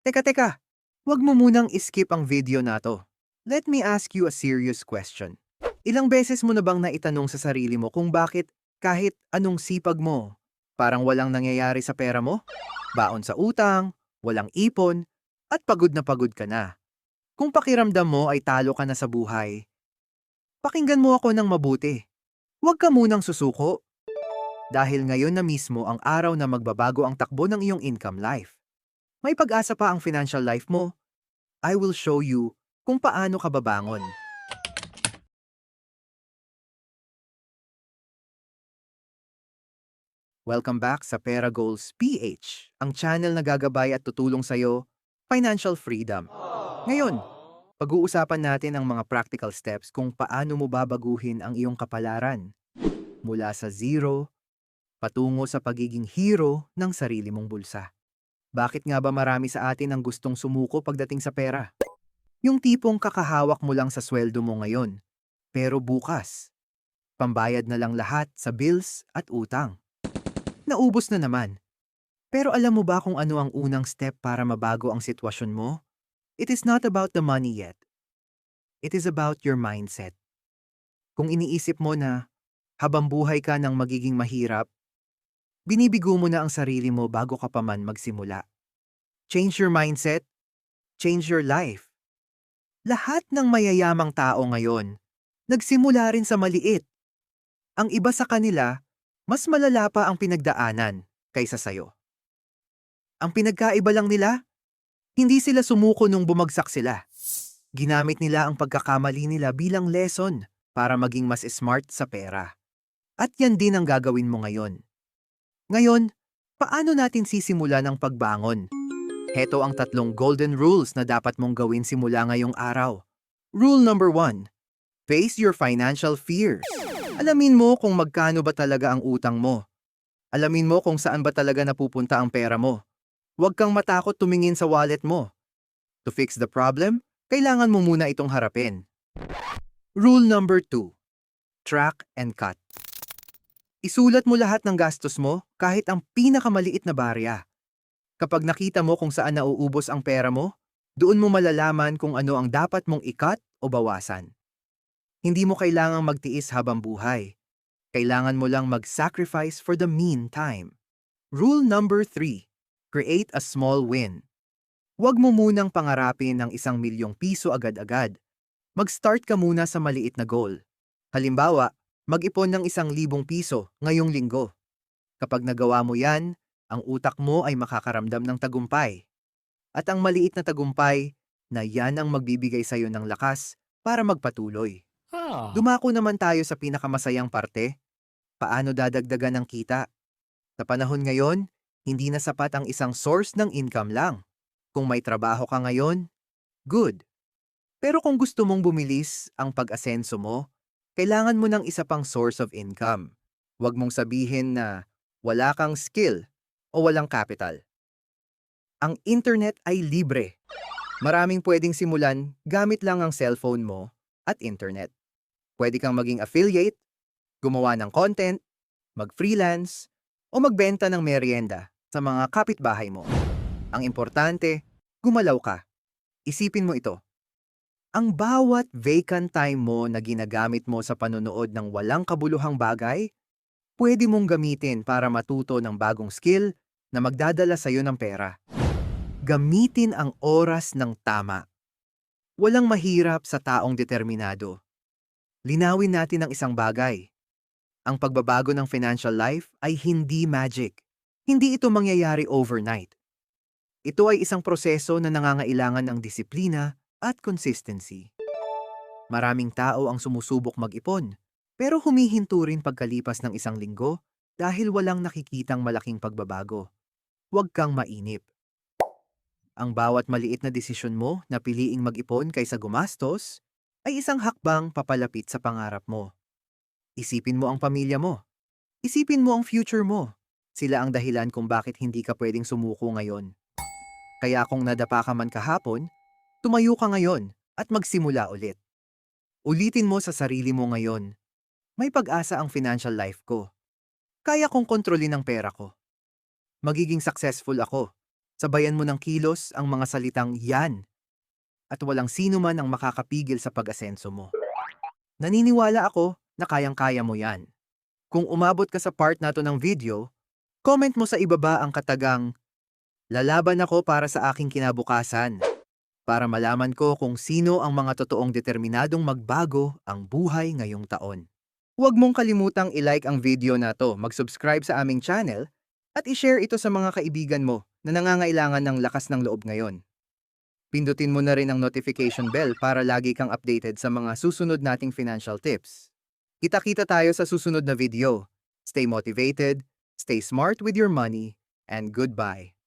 Teka, huwag mo munang skip ang video na to. Let me ask you a serious question. Ilang beses mo na bang naitanong sa sarili mo kung bakit kahit anong sipag mo, parang walang nangyayari sa pera mo? Baon sa utang, walang ipon, at pagod ka na. Kung pakiramdam mo ay talo ka na sa buhay, pakinggan mo ako ng mabuti. Huwag ka munang susuko dahil ngayon na mismo ang araw na magbabago ang takbo ng iyong income life. May pag-asa pa ang financial life mo. I will show you kung paano ka babangon. Welcome back sa Pera Goals PH, ang channel na gagabay at tutulong sa'yo, financial freedom. Ngayon, pag-uusapan natin ang mga practical steps kung paano mo babaguhin ang iyong kapalaran mula sa zero patungo sa pagiging hero ng sarili mong bulsa. Bakit nga ba marami sa atin ang gustong sumuko pagdating sa pera? Yung tipong kakahawak mo lang sa sweldo mo ngayon, pero bukas, pambayad na lang lahat sa bills at utang. Naubos na naman. Pero alam mo ba kung ano ang unang step para mabago ang sitwasyon mo? It is not about the money yet. It is about your mindset. Kung iniisip mo na habang buhay ka ng magiging mahirap, binibigo mo na ang sarili mo bago ka pa man magsimula. Change your mindset, change your life. Lahat ng mayayamang tao ngayon, nagsimula rin sa maliit. Ang iba sa kanila, mas malala pa ang pinagdaanan kaysa sayo. Ang pinagkaiba lang nila, hindi sila sumuko nung bumagsak sila. Ginamit nila ang pagkakamali nila bilang lesson para maging mas smart sa pera. At yan din ang gagawin mo ngayon. Ngayon, paano natin sisimulan ang pagbangon? Heto ang 3 golden rules na dapat mong gawin simula ngayong araw. Rule number 1. Face your financial fears. Alamin mo kung magkano ba talaga ang utang mo. Alamin mo kung saan ba talaga napupunta ang pera mo. Huwag kang matakot tumingin sa wallet mo. To fix the problem, kailangan mo muna itong harapin. Rule number 2. Track and cut. Isulat mo lahat ng gastos mo kahit ang pinakamaliit na barya. Kapag nakita mo kung saan nauubos ang pera mo, doon mo malalaman kung ano ang dapat mong i-cut o bawasan. Hindi mo kailangang magtiis habang buhay. Kailangan mo lang mag-sacrifice for the meantime. Rule number 3. Create a small win. Huwag mo munang pangarapin ng 1 milyong piso agad-agad. Mag-start ka muna sa maliit na goal. Halimbawa, mag-ipon ng 1,000 piso ngayong linggo. Kapag nagawa mo yan, ang utak mo ay makakaramdam ng tagumpay. At ang maliit na tagumpay na yan ang magbibigay sa'yo ng lakas para magpatuloy. Dumako naman tayo sa pinakamasayang parte. Paano dadagdagan ng kita? Sa panahon ngayon, hindi na sapat ang isang source ng income lang. Kung may trabaho ka ngayon, good. Pero kung gusto mong bumilis ang pag-asenso mo, kailangan mo ng isa pang source of income. Huwag mong sabihin na wala kang skill o walang capital. Ang internet ay libre. Maraming pwedeng simulan gamit lang ang cellphone mo at internet. Pwede kang maging affiliate, gumawa ng content, mag-freelance, o magbenta ng merienda sa mga kapitbahay mo. Ang importante, gumalaw ka. Isipin mo ito. Ang bawat vacant time mo na ginagamit mo sa panonood ng walang kabuluhang bagay, pwede mong gamitin para matuto ng bagong skill na magdadala sa'yo ng pera. Gamitin ang oras ng tama. Walang mahirap sa taong determinado. Linawin natin ang isang bagay. Ang pagbabago ng financial life ay hindi magic. Hindi ito mangyayari overnight. Ito ay isang proseso na nangangailangan ng disiplina at consistency. Maraming tao ang sumusubok mag-ipon, pero humihinto rin pagkalipas ng 1 linggo dahil walang nakikitang malaking pagbabago. Huwag kang mainip. Ang bawat maliit na desisyon mo na piliing mag-ipon kaysa gumastos ay isang hakbang papalapit sa pangarap mo. Isipin mo ang pamilya mo. Isipin mo ang future mo. Sila ang dahilan kung bakit hindi ka pwedeng sumuko ngayon. Kaya kung nadapa ka man kahapon, tumayo ka ngayon at magsimula ulit. Ulitin mo sa sarili mo ngayon, may pag-asa ang financial life ko. Kaya kong kontrolin ang pera ko. Magiging successful ako. Sabayan mo ng kilos ang mga salitang yan at walang sino man ang makakapigil sa pag-asenso mo. Naniniwala ako na kayang-kaya mo yan. Kung umabot ka sa part na to ng video, comment mo sa ibaba ang katagang, "Lalaban ako para sa aking kinabukasan," para malaman ko kung sino ang mga totoong determinadong magbago ang buhay ngayong taon. Huwag mong kalimutang i-like ang video na to, mag-subscribe sa aming channel, at i-share ito sa mga kaibigan mo na nangangailangan ng lakas ng loob ngayon. Pindutin mo na rin ang notification bell para lagi kang updated sa mga susunod nating financial tips. Kita-kita tayo sa susunod na video. Stay motivated, stay smart with your money, and goodbye.